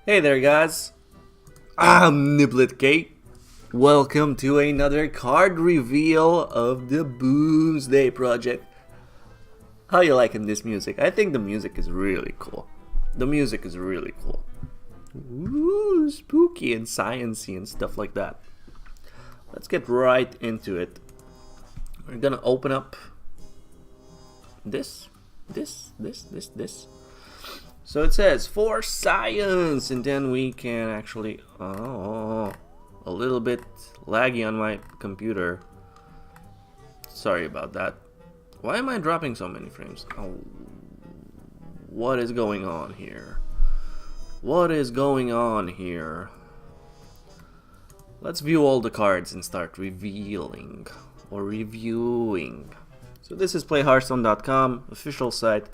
Hey there guys, I'm NibletK. Welcome to another card reveal of the Boomsday project. How you liking this music? I think the music is really cool. Ooh, spooky and sciencey and stuff like that. Let's get right into it. We're gonna open up this. So it says for science, and then we can actually, a little bit laggy on my computer. Sorry about that. Why am I dropping so many frames? Oh, what is going on here? Let's view all the cards and start revealing or reviewing. So this is playhearthstone.com, official site,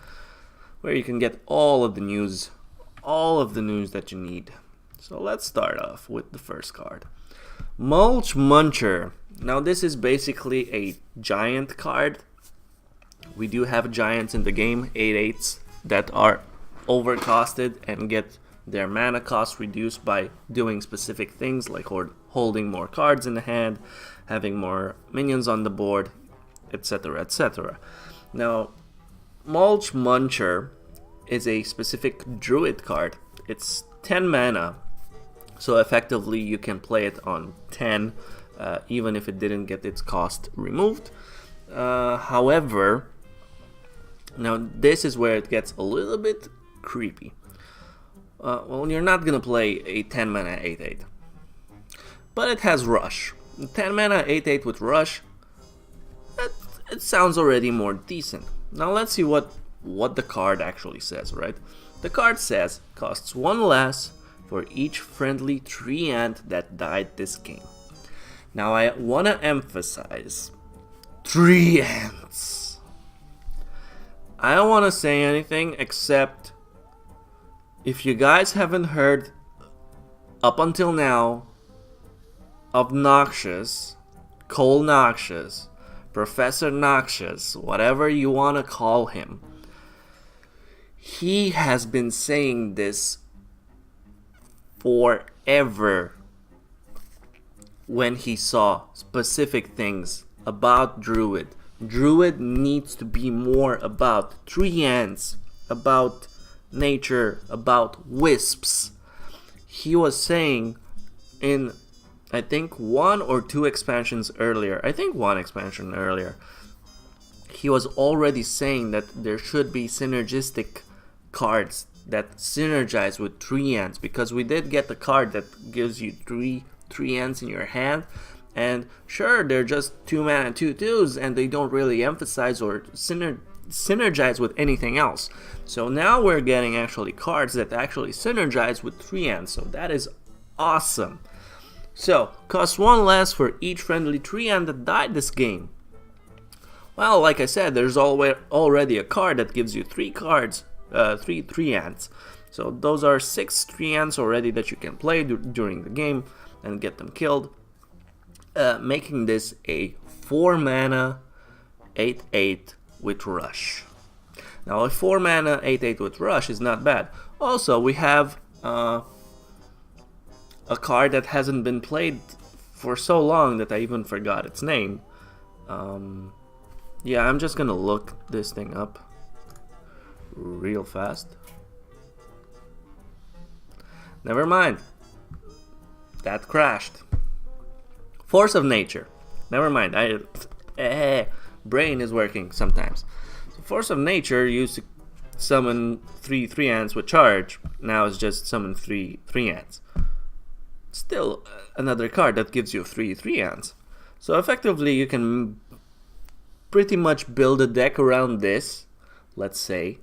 where you can get all of the news that you need. So let's start off with the first card. Mulch Muncher. Now this is basically a giant card. We do have giants in the game, 8/8s, that are overcosted and get their mana cost reduced by doing specific things like holding more cards in the hand, having more minions on the board, etc, etc. Now, Mulch Muncher is a specific druid card. It's 10 mana, so effectively you can play it on 10, even if it didn't get its cost removed. However, now this is where it gets a little bit creepy. Well, you're not gonna play a 10 mana 8/8, but it has Rush. 10 mana 8/8 with Rush, it sounds already more decent. Now let's see what the card actually says, right? The card says, costs 1 less for each friendly treant that died this game. Now I want to emphasize, treants. I don't want to say anything except, if you guys haven't heard up until now of Noxious, Cole Noxious, Professor Noxious, whatever you want to call him, he has been saying this forever when he saw specific things about Druid. Druid needs to be more about treants, about nature, about wisps. He was saying in, I think, one expansion earlier, he was already saying that there should be synergistic cards that synergize with treants, because we did get the card that gives you 3 treants in your hand, and sure, they're just 2 mana 2/2s and they don't really emphasize or synergize with anything else. So now we're getting actually cards that actually synergize with treants, so that is awesome. So, costs 1 less for each friendly treant that died this game. Well, like I said, there's already a card that gives you 3 cards, 3 treants. So those are 6 treants already that you can play during the game and get them killed, making this a 4 mana 8/8 with Rush. Now a 4 mana 8/8 with Rush is not bad. Also, we have a card that hasn't been played for so long that I even forgot its name. Yeah, I'm just gonna look this thing up real fast. Never mind. That crashed. Force of Nature. Never mind. Brain is working sometimes. So Force of Nature used to summon 3 treants with charge. Now it's just summon 3 treants. Still another card that gives you 3 treants. So effectively you can pretty much build a deck around this, let's say,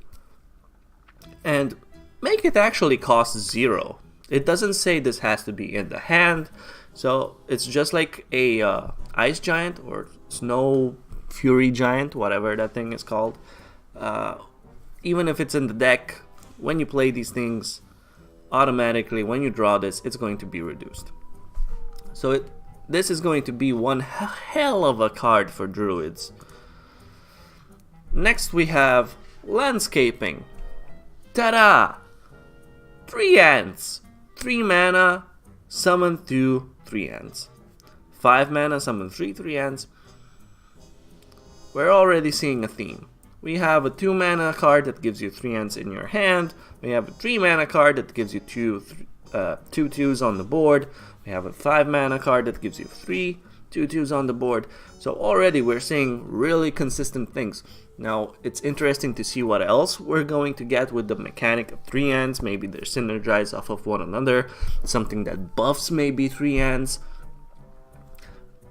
and make it actually cost 0. It doesn't say this has to be in the hand, so it's just like a Ice Giant or Snow Fury Giant, whatever that thing is called. Even if it's in the deck, when you play these things, automatically when you draw this, it's going to be reduced. So this is going to be one hell of a card for Druids. Next we have Landscaping. Ta-da! 3 ants 3 mana, summon 2 3-ends. 5 mana, summon 3 3-ends. We're already seeing a theme. We have a 2 mana card that gives you 3-ends in your hand. We have a 3 mana card that gives you 2 2s on the board. We have a 5 mana card that gives you 3 2s on the board. So already we're seeing really consistent things. Now it's interesting to see what else we're going to get with the mechanic of 3-ends. Maybe they're synergized off of one another. Something that buffs maybe 3-ends.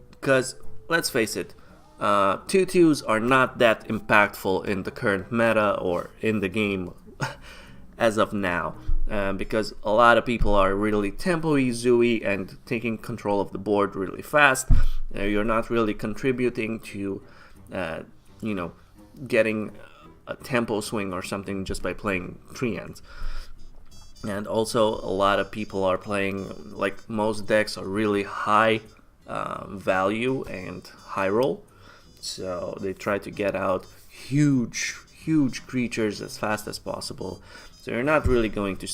Because let's face it, 2/2s are not that impactful in the current meta or in the game as of now, because a lot of people are really tempo-y, zooey, and taking control of the board really fast. You're not really contributing to, getting a tempo swing or something just by playing 3-ends. And also, a lot of people are playing, like most decks are really high value and high roll, so they try to get out huge creatures as fast as possible, so you're not really going to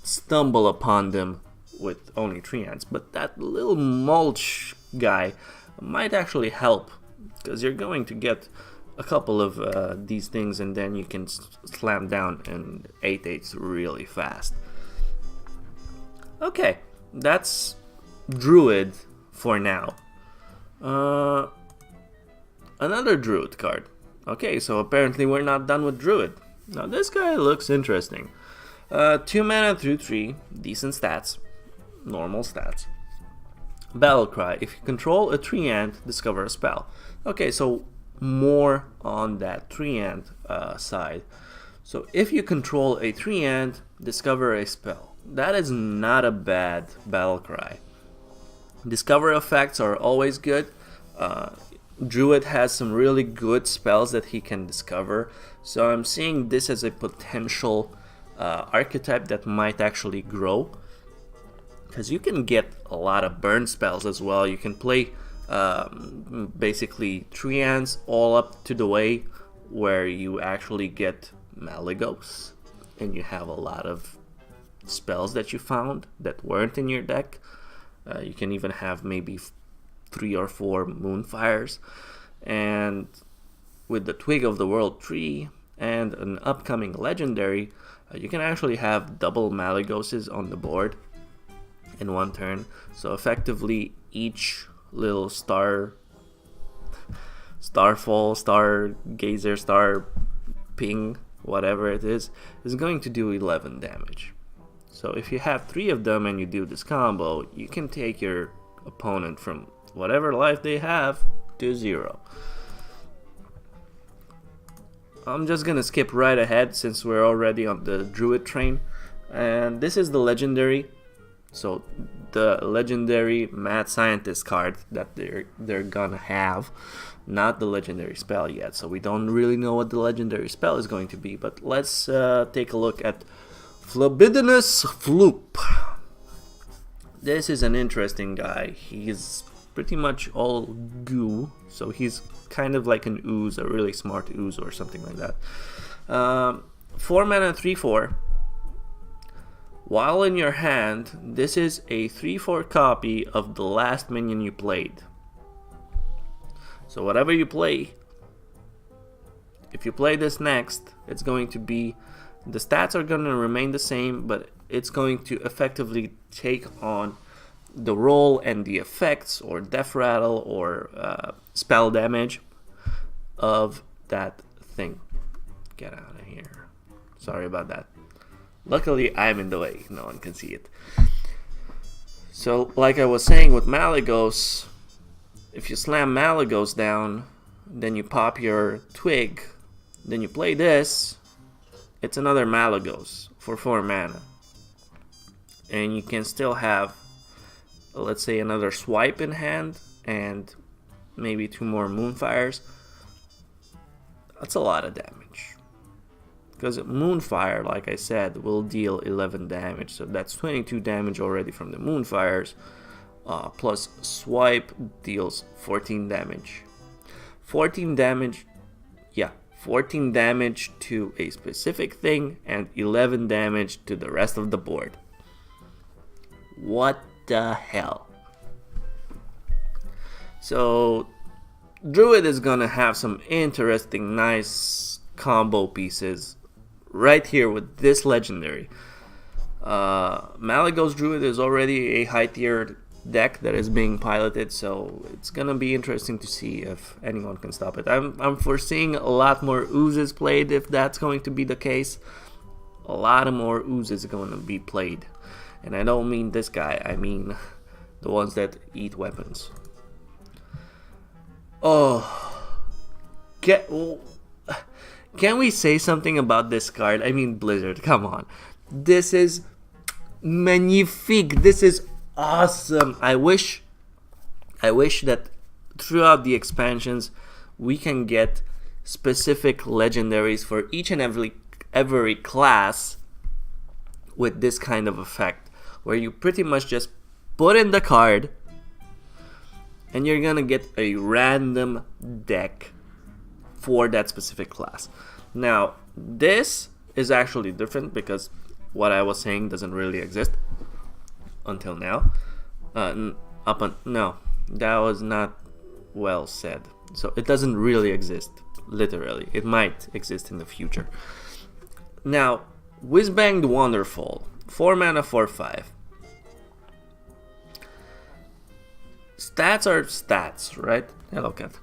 stumble upon them with only 3-ends. But that little mulch guy might actually help, because you're going to get a couple of these things, and then you can slam down and 8/8s really fast. Okay, that's Druid for now. Another Druid card. Okay, so apparently we're not done with Druid. Now this guy looks interesting. 2 mana through 3, decent stats, normal stats. Battle Cry. If you control a 3-end, discover a spell. Okay, so more on that 3-end side. So if you control a 3-end, discover a spell. That is not a bad Battle Cry. Discover effects are always good. Druid has some really good spells that he can discover, so I'm seeing this as a potential archetype that might actually grow, because you can get a lot of burn spells as well. You can play basically 3-ends all up to the way where you actually get Malygos, and you have a lot of spells that you found that weren't in your deck. You can even have maybe 3 or 4 Moonfires, and with the Twig of the World tree and an upcoming legendary, you can actually have double Malygoses on the board in one turn. So effectively each little Starfall, Stargazer, Star Ping, whatever it is going to do 11 damage. So if you have 3 of them and you do this combo, you can take your opponent from whatever life they have to 0. I'm just gonna skip right ahead since we're already on the Druid train. And this is the legendary. So the legendary Mad Scientist card that they're gonna have. Not the legendary spell yet. So we don't really know what the legendary spell is going to be. But let's take a look at Flabidinous Floop. This is an interesting guy. He's pretty much all goo, so he's kind of like an ooze, a really smart ooze or something like that. 4 mana 3/4. While in your hand, this is a 3/4 copy of the last minion you played. So whatever you play, if you play this next, it's going to be, the stats are going to remain the same, but it's going to effectively take on the roll and the effects or death rattle or spell damage of that thing. Get out of here. Sorry about that. Luckily I'm in the way, no one can see it. So like I was saying with Malygos, if you slam Malygos down, then you pop your twig, then you play this, it's another Malygos for 4 mana. And you can still have, let's say, another swipe in hand and maybe 2 more Moonfires. That's a lot of damage. Because Moonfire, like I said, will deal 11 damage. So that's 22 damage already from the Moonfires. Plus swipe deals 14 damage. 14 damage, yeah, 14 damage to a specific thing and 11 damage to the rest of the board. What the hell? So Druid is gonna have some interesting, nice combo pieces right here with this legendary. Malygos Druid is already a high tier deck that is being piloted, so it's gonna be interesting to see if anyone can stop it. I'm foreseeing a lot more oozes played if that's going to be the case. A lot of more oozes going to be played, and I don't mean this guy, I mean the ones that eat weapons. Oh, can we say something about this card? I mean, Blizzard, come on. This is magnifique. This is awesome. I wish that throughout the expansions we can get specific legendaries for each and every class with this kind of effect, where you pretty much just put in the card and you're gonna get a random deck for that specific class. Now, this is actually different because what I was saying doesn't really exist until now. No, that was not well said. So it doesn't really exist, literally. It might exist in the future. Now, Whizbang the Wonderful, 4 mana, 4/5. Stats are stats, right? Hello, cat.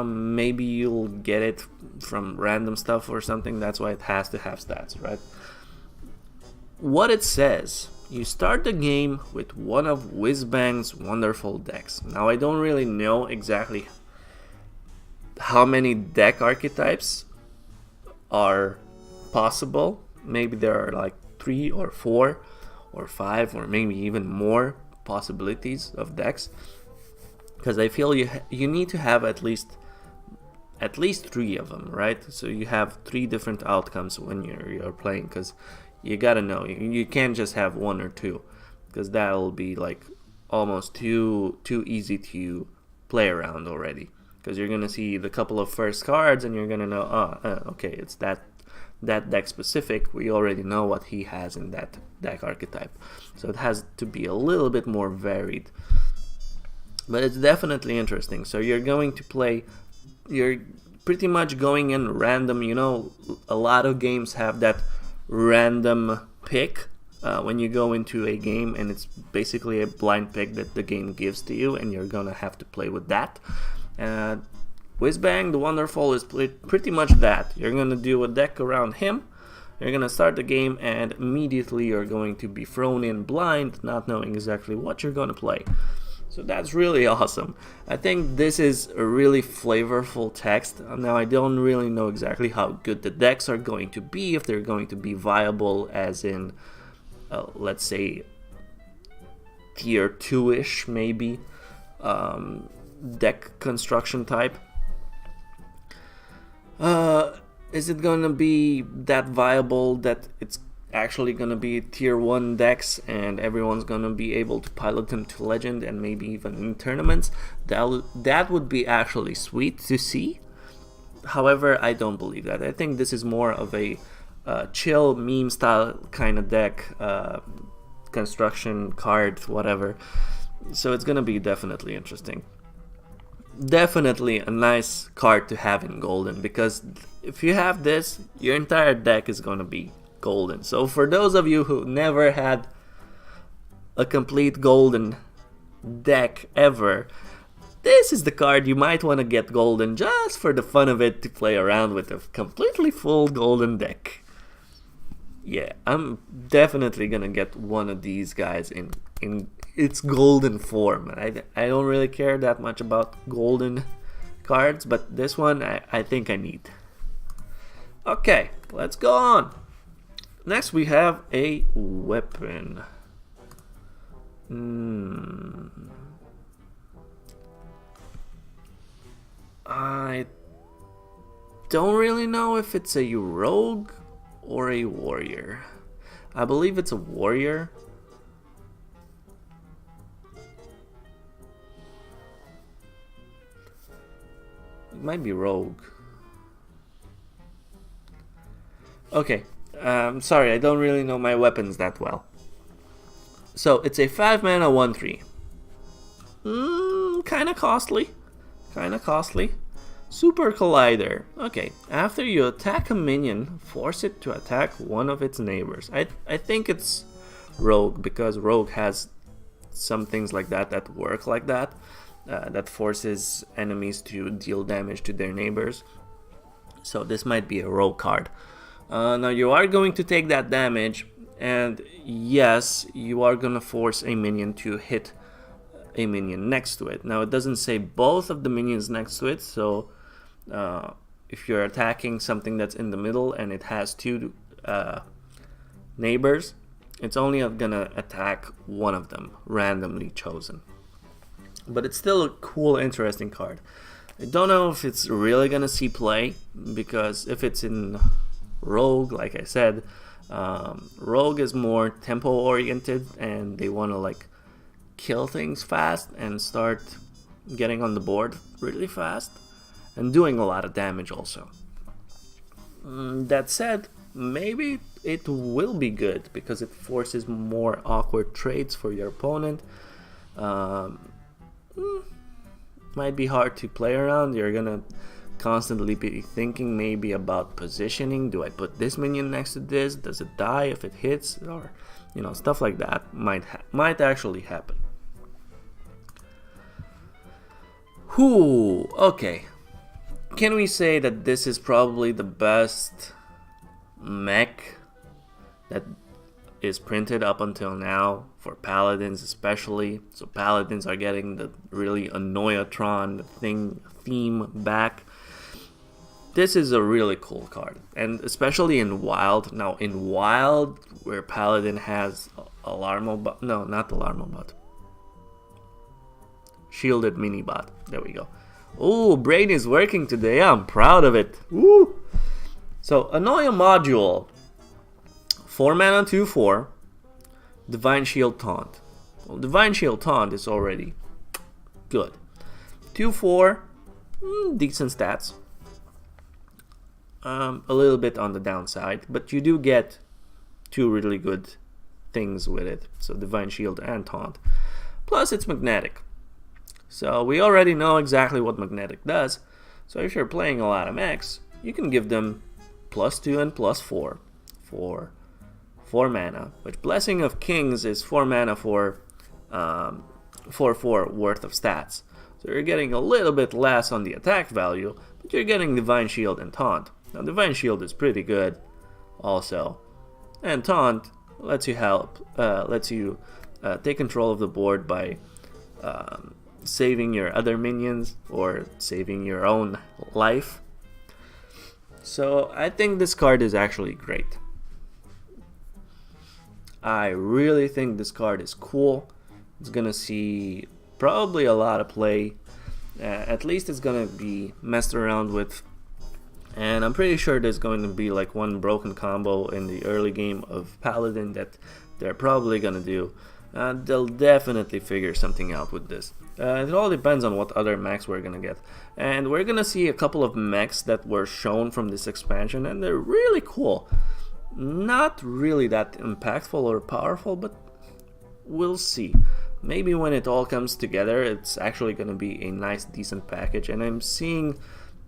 Maybe you'll get it from random stuff or something. That's why it has to have stats, right? What it says, you start the game with one of Whizbang's wonderful decks. Now, I don't really know exactly how many deck archetypes are possible. Maybe there are like 3 or 4 or 5 or maybe even more possibilities of decks, because I feel you need to have at least 3 of them, right? So you have 3 different outcomes when you're playing, because you gotta know you can't just have 1 or 2, because that'll be like almost too easy to play around already, because you're gonna see the couple of first cards and you're gonna know, okay, it's that deck specific. We already know what he has in that deck archetype, so it has to be a little bit more varied, but it's definitely interesting. So you're pretty much going in random. You know, a lot of games have that random pick when you go into a game, and it's basically a blind pick that the game gives to you, and you're gonna have to play with that. Whizbang the Wonderful is pretty much that. You're going to do a deck around him, you're going to start the game, and immediately you're going to be thrown in blind, not knowing exactly what you're going to play. So that's really awesome. I think this is a really flavorful text. Now, I don't really know exactly how good the decks are going to be, if they're going to be viable as in, let's say, tier 2-ish maybe, deck construction type. Is it gonna be that viable that it's actually gonna be tier 1 decks and everyone's gonna be able to pilot them to legend and maybe even in tournaments? That would be actually sweet to see. However, I don't believe that. I think this is more of a chill meme style kind of deck, construction card, whatever. So it's gonna be definitely interesting. Definitely a nice card to have in Golden, because if you have this, your entire deck is going to be Golden. So for those of you who never had a complete Golden deck ever, this is the card you might want to get Golden just for the fun of it, to play around with a completely full Golden deck. Yeah, I'm definitely gonna get one of these guys in its golden form. I don't really care that much about golden cards, but this one I think I need. Okay, let's go on. Next we have a weapon. I don't really know if it's a rogue or a warrior. I believe it's a warrior. It might be rogue. Okay, sorry, I don't really know my weapons that well. So it's a 5 mana 1/3. Kinda costly. Kinda costly. Super Collider. Okay, after you attack a minion, force it to attack one of its neighbors. I think it's Rogue, because Rogue has some things like that that work like that. That forces enemies to deal damage to their neighbors. So this might be a Rogue card. Now you are going to take that damage, and yes, you are gonna force a minion to hit a minion next to it. Now it doesn't say both of the minions next to it, so if you're attacking something that's in the middle and it has two neighbors, it's only gonna attack one of them, randomly chosen. But it's still a cool, interesting card. I don't know if it's really gonna see play, because if it's in Rogue, like I said, Rogue is more tempo oriented, and they want to like kill things fast and start getting on the board really fast and doing a lot of damage also. That said, maybe it will be good because it forces more awkward trades for your opponent. Might be hard to play around. You're gonna constantly be thinking maybe about positioning. Do I put this minion next to this? Does it die if it hits? Or stuff like that might actually happen. Okay. Can we say that this is probably the best mech that is printed up until now, for Paladins especially? So Paladins are getting the really Annoyatron theme back. This is a really cool card, and especially in Wild. Now in Wild, where Paladin has Alarmobot, no, not Alarmobot, Shielded Minibot. There we go. Oh, brain is working today. I'm proud of it. Woo! So Annoya Module, 4 mana 2/4, Divine Shield Taunt. Well, Divine Shield Taunt is already good. 2/4, decent stats. A little bit on the downside, but you do get two really good things with it. So Divine Shield and Taunt. Plus it's magnetic. So we already know exactly what magnetic does. So if you're playing a lot of mechs, you can give them +2 and +4 for 4 mana. Which Blessing of Kings is 4 mana for 4/4 worth of stats. So you're getting a little bit less on the attack value, but you're getting Divine Shield and Taunt. Now Divine Shield is pretty good also, and Taunt lets you take control of the board by saving your other minions or saving your own life. So I think this card is actually great. I really think this card is cool. It's gonna see probably a lot of play. At least it's gonna be messed around with, and I'm pretty sure there's going to be like one broken combo in the early game of Paladin that they're probably gonna do. They'll definitely figure something out with this. It all depends on what other mechs we're gonna get, and we're gonna see a couple of mechs that were shown from this expansion, and they're really cool. Not really that impactful or powerful, but we'll see. Maybe when it all comes together, it's actually gonna be a nice, decent package, and I'm seeing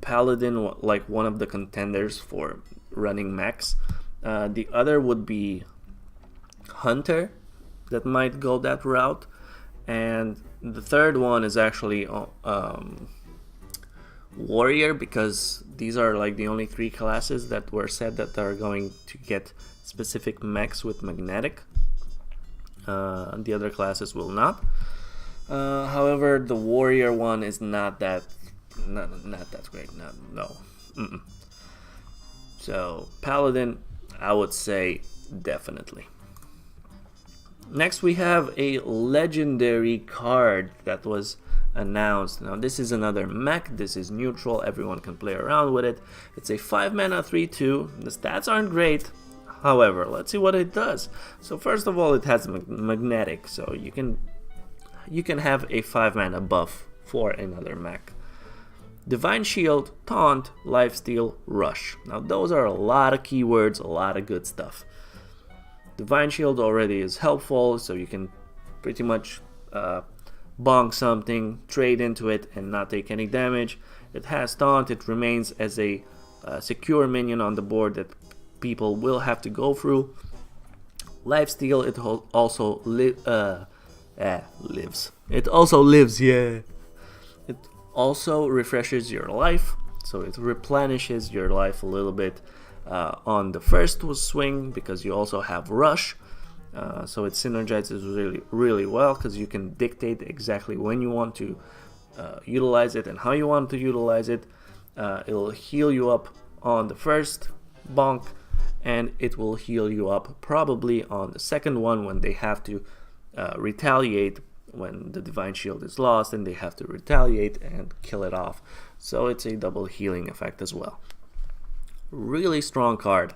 Paladin like one of the contenders for running mechs. The other would be Hunter, that might go that route, and the third one is actually Warrior, because these are like the only 3 classes that were said that are going to get specific mechs with magnetic. The other classes will not. However, the Warrior one is not that great. No. So Paladin, I would say definitely. Next we have a legendary card that was announced. Now this is another mech. This is neutral. Everyone can play around with it. It's a 5 mana 3/2. The stats aren't great. However, let's see what it does. So first of all, it has magnetic, so you can have a 5 mana buff for another mech. Divine Shield, Taunt, Lifesteal, Rush. Now those are a lot of keywords, a lot of good stuff. Divine Shield already is helpful, so you can pretty much bonk something, trade into it, and not take any damage. It has taunt. It remains as a secure minion on the board that people will have to go through. Lifesteal, it also lives. It also lives, yeah. It also refreshes your life, so it replenishes your life a little bit on the first swing, because you also have rush. So it synergizes really well, because you can dictate exactly when you want to utilize it and how you want to utilize it. It'll heal you up on the first bonk, and it will heal you up probably on the second one when they have to retaliate, when the Divine Shield is lost and they have to retaliate and kill it off. So it's a double healing effect as well. Really strong card.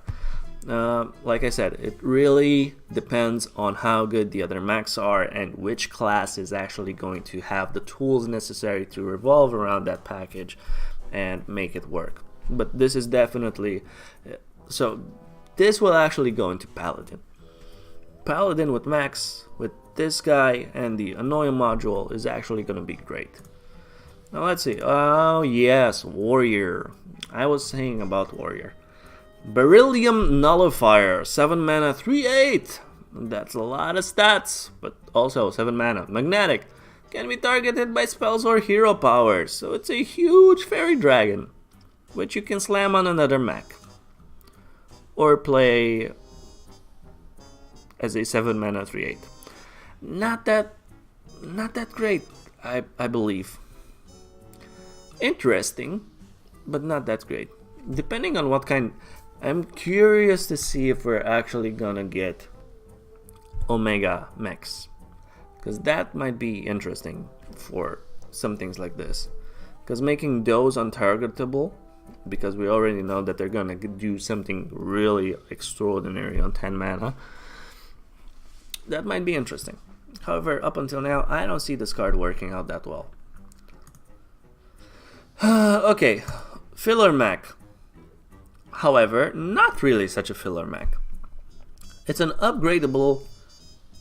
Like I said, it really depends on how good the other mechs are and which class is actually going to have the tools necessary to revolve around that package and make it work. But this is definitely... So this will actually go into Paladin. Paladin with Max, with this guy and the Annoying module is actually going to be great. Now let's see. Oh yes, Warrior. I was saying about Warrior. Beryllium Nullifier, 7 mana, 3/8. That's a lot of stats, but also 7 mana. Magnetic. Can be targeted by spells or hero powers. So it's a huge fairy dragon, which you can slam on another mech. Or play as a 7 mana 3/8. Not that great, I believe. Interesting, but not that great. Depending on what kind. I'm curious to see if we're actually gonna get Omega mechs, because that might be interesting for some things like this. Because making those untargetable, because we already know that they're gonna do something really extraordinary on 10 mana, that might be interesting. However, up until now, I don't see this card working out that well. Okay, filler mech. However, not really such a filler mech. It's an upgradable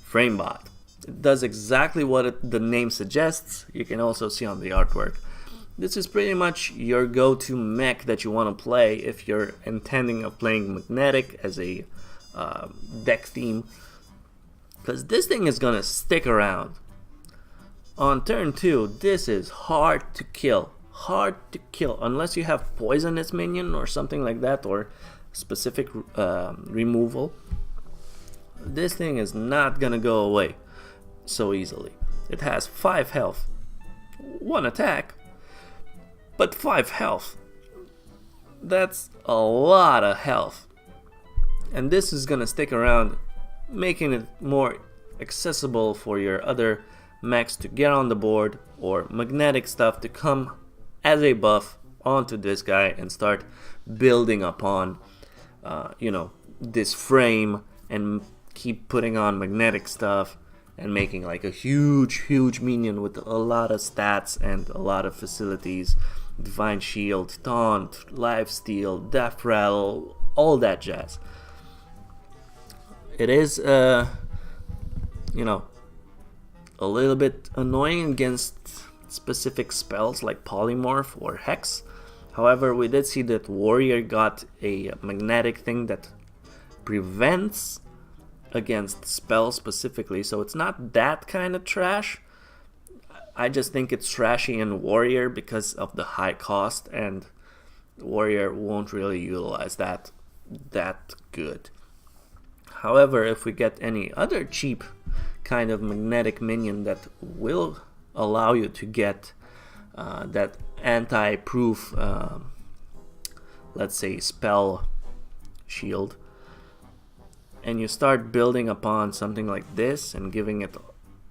framebot. It does exactly what the name suggests. You can also see on the artwork. This is pretty much your go-to mech that you want to play if you're intending of playing Magnetic as a deck theme, because this thing is gonna stick around. On turn 2, this is hard to kill. Hard to kill unless you have poisonous minion or something like that, or specific removal. This thing is not gonna go away so easily. It has 5 health, 1 attack, but 5 health. That's a lot of health, and this is gonna stick around, making it more accessible for your other mechs to get on the board, or magnetic stuff to come as a buff onto this guy and start building upon this frame, and keep putting on magnetic stuff and making like a huge minion with a lot of stats and a lot of facilities. Divine Shield, Taunt, Lifesteal, Death Rattle, all that jazz. It is a little bit annoying against specific spells like Polymorph or Hex. However, we did see that Warrior got a magnetic thing that prevents against spells specifically, so it's not that kind of trash. I just think it's trashy in Warrior because of the high cost, and Warrior won't really utilize that good. However, if we get any other cheap kind of magnetic minion that will allow you to get that anti-proof, let's say, spell shield, and you start building upon something like this and giving it,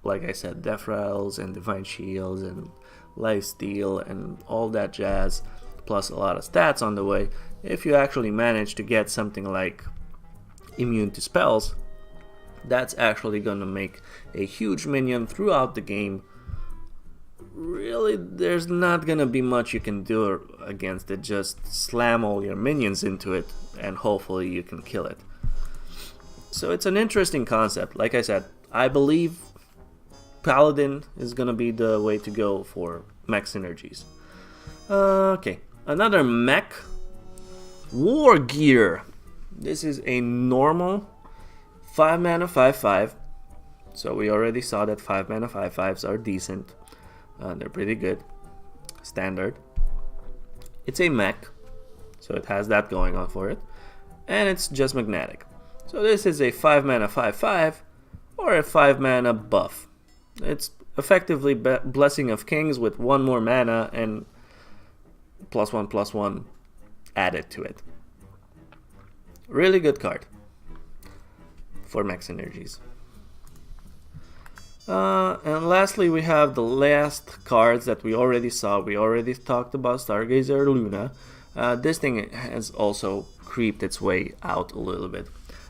like I said, Death Rattles and Divine Shields and Lifesteal and all that jazz, plus a lot of stats on the way, if you actually manage to get something like immune to spells, that's actually going to make a huge minion throughout the game. Really, there's not going to be much you can do against it. Just slam all your minions into it and hopefully you can kill it. So it's an interesting concept. Like I said, I believe Paladin is gonna be the way to go for mech synergies. Okay, another mech. War Gear. This is a normal 5 mana 5/5. So we already saw that 5 mana 5/5s are decent. They're pretty good. Standard. It's a mech, so it has that going on for it. And it's just magnetic. So this is a 5 mana 5/5 or a 5 mana buff. It's effectively Blessing of Kings with 1 more mana and +1/+1 added to it. Really good card for mech synergies. And lastly, we have the last cards that we already saw. We already talked about Stargazer Luna. This thing has also creeped its way out a little bit.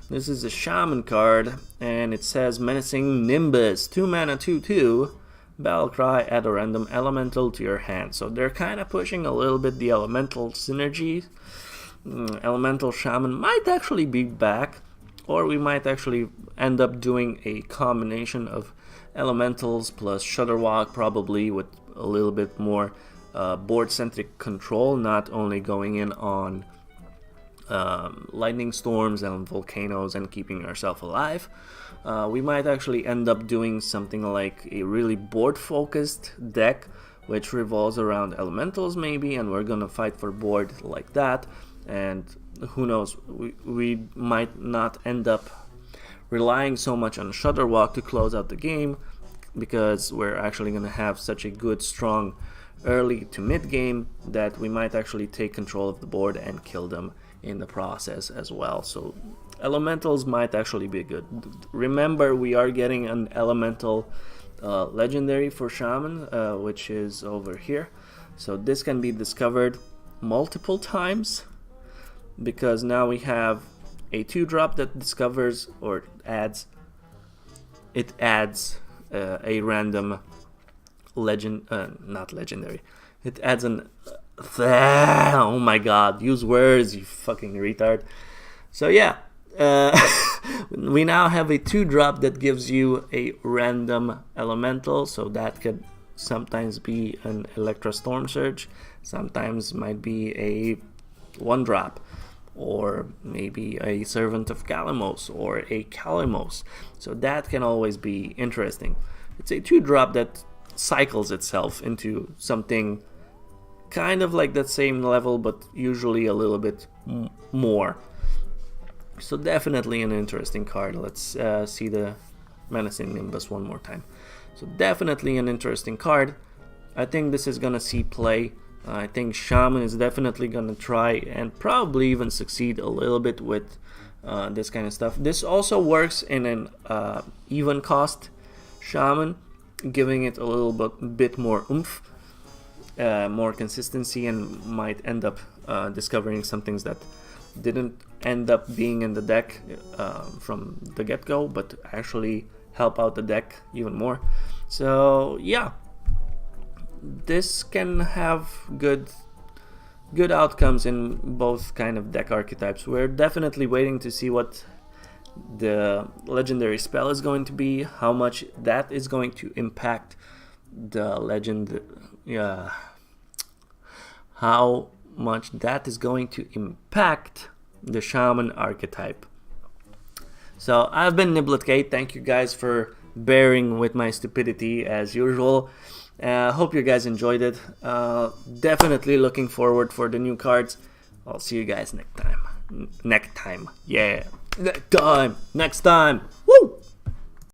This is a Shaman card, and it says Menacing Nimbus, 2 mana 2/2, Battle Cry, add a random elemental to your hand. So they're kind of pushing a little bit the elemental synergy. Elemental Shaman might actually be back, or we might actually end up doing a combination of elementals plus Shudderwalk, probably with a little bit more board-centric control, not only going in on lightning storms and volcanoes and keeping ourselves alive. We might actually end up doing something like a really board-focused deck, which revolves around elementals maybe, and we're gonna fight for board like that. And who knows, we might not end up relying so much on Shudderwalk to close out the game, because we're actually going to have such a good, strong early to mid game that we might actually take control of the board and kill them in the process as well. So elementals might actually be good. Remember, we are getting an elemental legendary for Shaman, which is over here. So this can be discovered multiple times, because now we have a 2-drop that discovers or adds a random not legendary. It adds an oh my god, use words, you fucking retard. So yeah, we now have a 2-drop that gives you a random elemental. So that could sometimes be an Electra Storm Surge, sometimes might be a 1-drop, or maybe a Servant of Kalamos or a Kalamos. So that can always be interesting. It's a 2-drop that cycles itself into something kind of like that same level, but usually a little bit more. So definitely an interesting card. Let's see the Menacing Nimbus one more time. So definitely an interesting card. I think this is gonna see play. I think Shaman is definitely gonna try and probably even succeed a little bit with this kind of stuff. This also works in an even cost Shaman, giving it a little bit more oomph, more consistency, and might end up discovering some things that didn't end up being in the deck from the get-go, but actually help out the deck even more. So yeah, this can have good outcomes in both kind of deck archetypes. We're definitely waiting to see what the legendary spell is going to be, how much that is going to impact the legend, how much that is going to impact the Shaman archetype. So I've been NibletK. Thank you guys for bearing with my stupidity as usual. Hope you guys enjoyed it. Definitely looking forward for the new cards. I'll see you guys next time. Yeah. Next time. Woo!